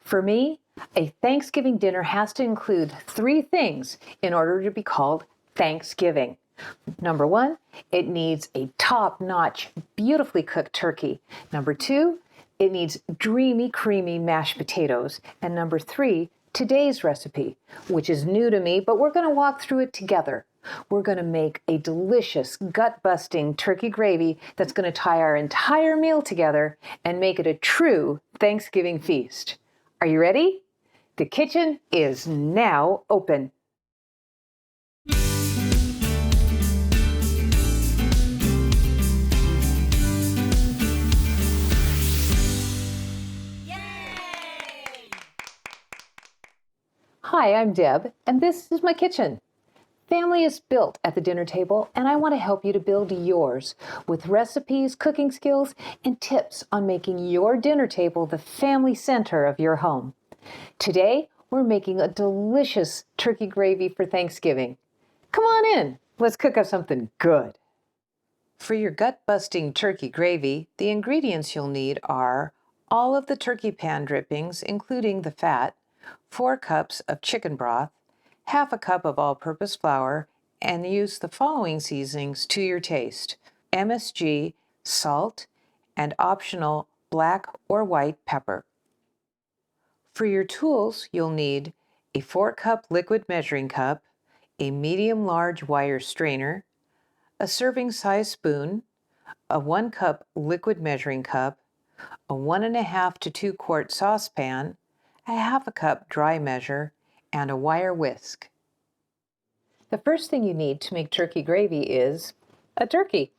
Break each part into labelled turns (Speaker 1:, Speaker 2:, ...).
Speaker 1: For me, a Thanksgiving dinner has to include 3 things in order to be called Thanksgiving. Number 1, it needs a top-notch, beautifully cooked turkey. Number 2, it needs dreamy, creamy mashed potatoes. And number 3, today's recipe, which is new to me, but we're going to walk through it together. We're going to make a delicious, gut-busting turkey gravy that's going to tie our entire meal together and make it a true Thanksgiving feast. Are you ready? The kitchen is now open. Hi, I'm Deb, and this is my kitchen. Family is built at the dinner table, and I want to help you to build yours with recipes, cooking skills, and tips on making your dinner table the family center of your home. Today, we're making a delicious turkey gravy for Thanksgiving. Come on in, let's cook up something good. For your gut-busting turkey gravy, the ingredients you'll need are all of the turkey pan drippings, including the fat, 4 cups of chicken broth, half a cup of all-purpose flour, and use the following seasonings to your taste: MSG, salt, and optional black or white pepper. For your tools, you'll need a 4-cup liquid measuring cup, a medium-large wire strainer, a serving-size spoon, a 1-cup liquid measuring cup, a 1.5 to 2 quart saucepan, a half a cup dry measure, and a wire whisk. The first thing you need to make turkey gravy is a turkey,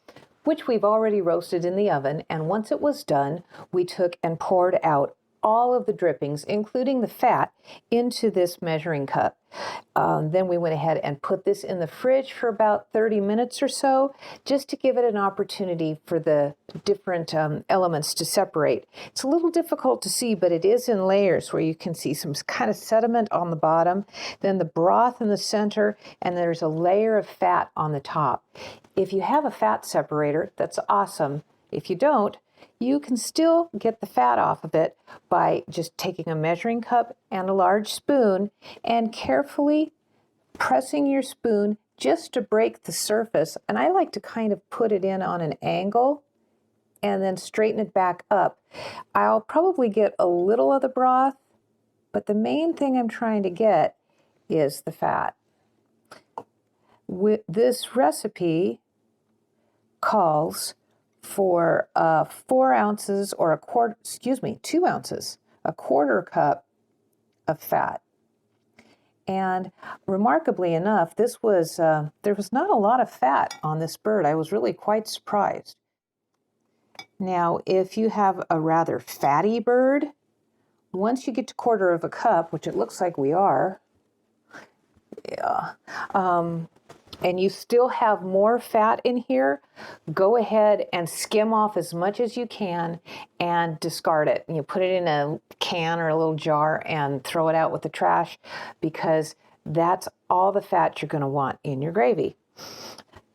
Speaker 1: which we've already roasted in the oven, and once it was done, we took and poured out all of the drippings, including the fat, into this measuring cup. Then we went ahead and put this in the fridge for about 30 minutes or so, just to give it an opportunity for the different elements to separate. It's a little difficult to see, but it is in layers where you can see some kind of sediment on the bottom, then the broth in the center, and there's a layer of fat on the top. If you have a fat separator, that's awesome. If you don't, you can still get the fat off of it by just taking a measuring cup and a large spoon and carefully pressing your spoon just to break the surface. And I like to kind of put it in on an angle and then straighten it back up. I'll probably get a little of the broth, but the main thing I'm trying to get is the fat. This recipe calls for 4 ounces or 2 ounces, a 1/4 cup of fat. And remarkably enough, there was not a lot of fat on this bird. I was really quite surprised. Now, if you have a rather fatty bird, once you get to 1/4 cup, which it looks like we are, and you still have more fat in here, go ahead and skim off as much as you can and discard it. You put it in a can or a little jar and throw it out with the trash, because that's all the fat you're going to want in your gravy.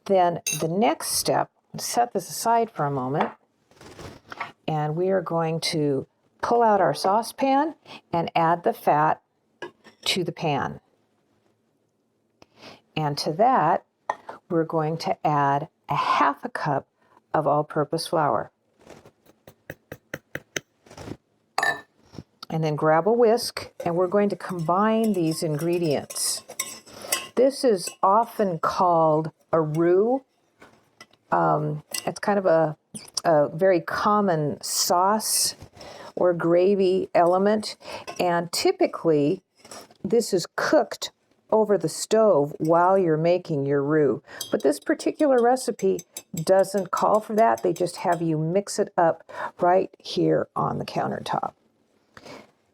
Speaker 1: Then the next step, set this aside for a moment, and we are going to pull out our saucepan and add the fat to the pan. And to that, we're going to add a half a cup of all-purpose flour. And then grab a whisk, and we're going to combine these ingredients. This is often called a roux. It's kind of a very common sauce or gravy element, and typically this is cooked over the stove while you're making your roux. But this particular recipe doesn't call for that. They just have you mix it up right here on the countertop.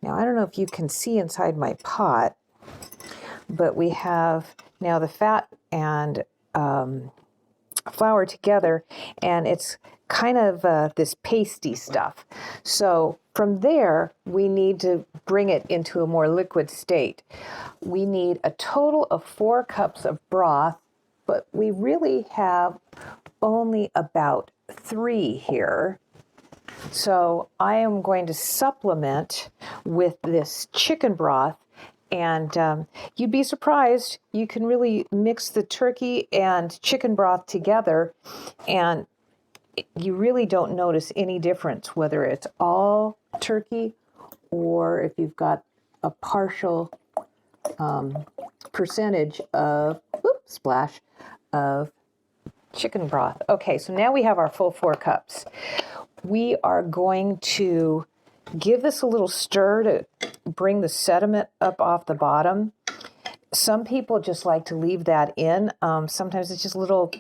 Speaker 1: Now, I don't know if you can see inside my pot, but we have now the fat and flour together, and it's kind of this pasty stuff. So from there, we need to bring it into a more liquid state. We need a total of 4 cups of broth, but we really have only about 3 here. So I am going to supplement with this chicken broth. And you'd be surprised, you can really mix the turkey and chicken broth together, and you really don't notice any difference whether it's all turkey or if you've got a partial percentage of, splash, of chicken broth. Okay, so now we have our full 4 cups. We are going to give this a little stir to bring the sediment up off the bottom. Some people just like to leave that in. Sometimes it's just little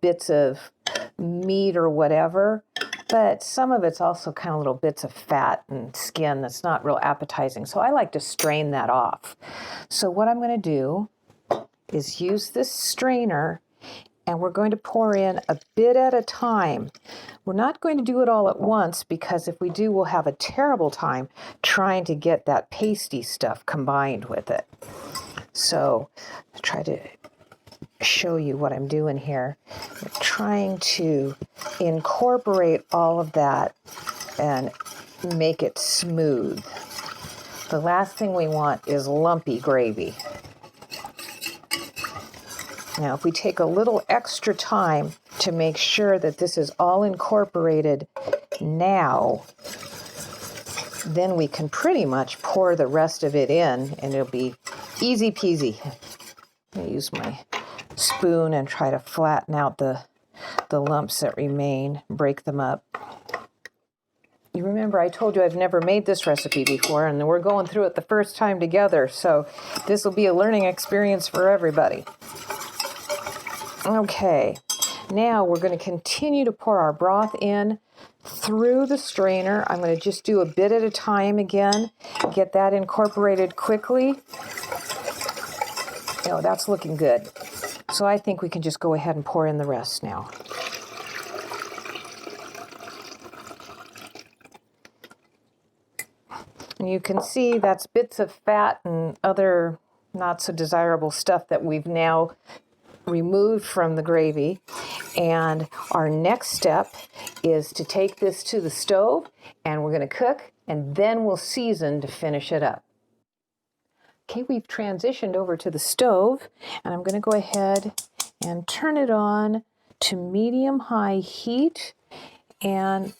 Speaker 1: bits of meat or whatever, but some of it's also kind of little bits of fat and skin that's not real appetizing. So I like to strain that off. So what I'm going to do is use this strainer, and we're going to pour in a bit at a time. We're not going to do it all at once, because if we do, we'll have a terrible time trying to get that pasty stuff combined with it. So I'll try to show you what I'm doing here. We're trying to incorporate all of that and make it smooth. The last thing we want is lumpy gravy. Now, if we take a little extra time to make sure that this is all incorporated now, then we can pretty much pour the rest of it in, and it'll be easy peasy. I use my spoon and try to flatten out the lumps that remain, break them up. You remember I told you I've never made this recipe before, and we're going through it the first time together, so this will be a learning experience for everybody. Okay, now we're going to continue to pour our broth in through the strainer. I'm going to just do a bit at a time again, get that incorporated quickly. Oh, that's looking good. So I think we can just go ahead and pour in the rest now. And you can see that's bits of fat and other not so desirable stuff that we've now removed from the gravy. And our next step is to take this to the stove, and we're going to cook, and then we'll season to finish it up. Okay, we've transitioned over to the stove, and I'm going to go ahead and turn it on to medium-high heat. And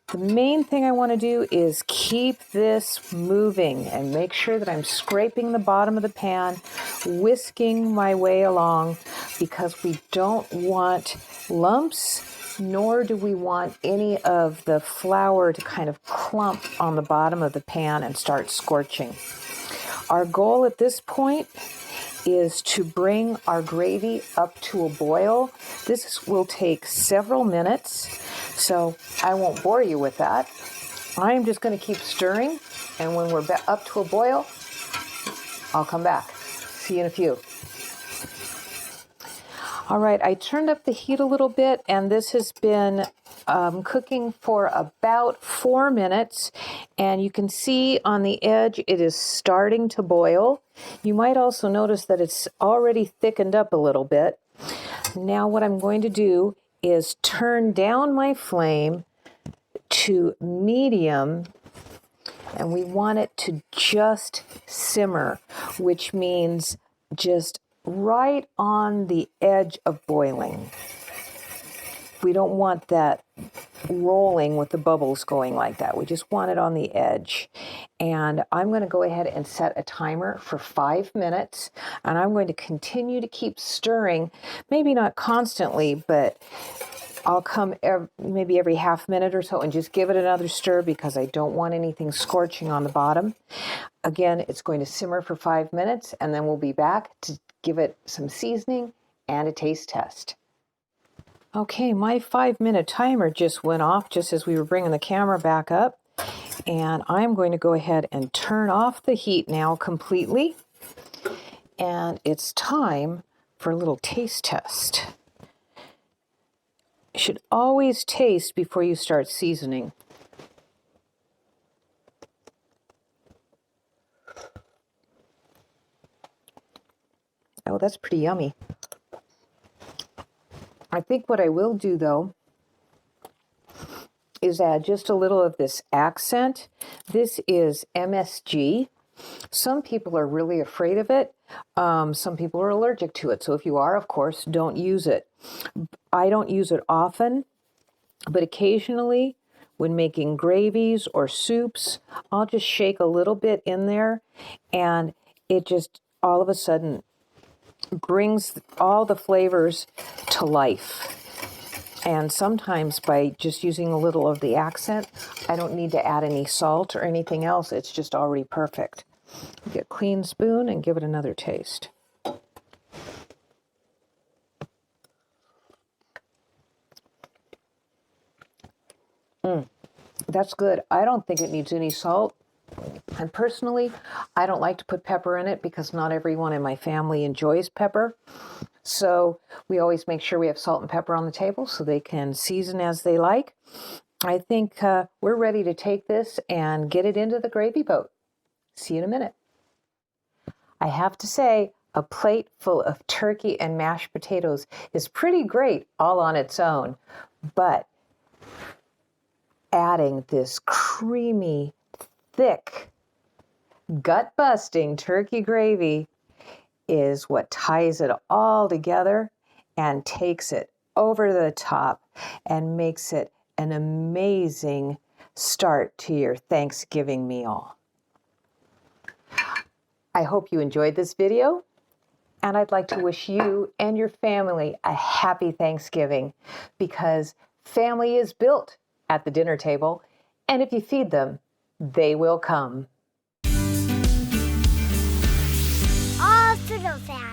Speaker 1: the main thing I want to do is keep this moving and make sure that I'm scraping the bottom of the pan, whisking my way along, because we don't want lumps, nor do we want any of the flour to kind of clump on the bottom of the pan and start scorching. Our goal at this point is to bring our gravy up to a boil. This will take several minutes, so I won't bore you with that. I'm just going to keep stirring, and when we're up to a boil, I'll come back. See you in a few. All right, I turned up the heat a little bit, and this has been cooking for about 4 minutes, and you can see on the edge it is starting to boil. You might also notice that it's already thickened up a little bit. Now what I'm going to do is turn down my flame to medium, and we want it to just simmer, which means just right on the edge of boiling. We don't want that rolling with the bubbles going like that. We just want it on the edge. And I'm going to go ahead and set a timer for 5 minutes, and I'm going to continue to keep stirring, maybe not constantly, but I'll come maybe every half minute or so and just give it another stir, because I don't want anything scorching on the bottom. Again, it's going to simmer for 5 minutes, and then we'll be back to give it some seasoning and a taste test. Okay, my 5-minute timer just went off just as we were bringing the camera back up, and I'm going to go ahead and turn off the heat now completely, and it's time for a little taste test. You should always taste before you start seasoning. Oh, that's pretty yummy. I think what I will do, though, is add just a little of this accent. This is MSG. Some people are really afraid of it. Some people are allergic to it. So if you are, of course, don't use it. I don't use it often, but occasionally when making gravies or soups, I'll just shake a little bit in there, and it just all of a sudden brings all the flavors to life. And sometimes by just using a little of the accent, I don't need to add any salt or anything else. It's just already perfect. Get a clean spoon and give it another taste. That's good. I don't think it needs any salt. And personally, I don't like to put pepper in it because not everyone in my family enjoys pepper. So we always make sure we have salt and pepper on the table so they can season as they like. I think we're ready to take this and get it into the gravy boat. See you in a minute. I have to say, a plate full of turkey and mashed potatoes is pretty great all on its own, but adding this creamy, thick, gut-busting turkey gravy is what ties it all together and takes it over the top and makes it an amazing start to your Thanksgiving meal. I hope you enjoyed this video, and I'd like to wish you and your family a happy Thanksgiving, because family is built at the dinner table, and if you feed them, they will come.
Speaker 2: All Fiddle Family.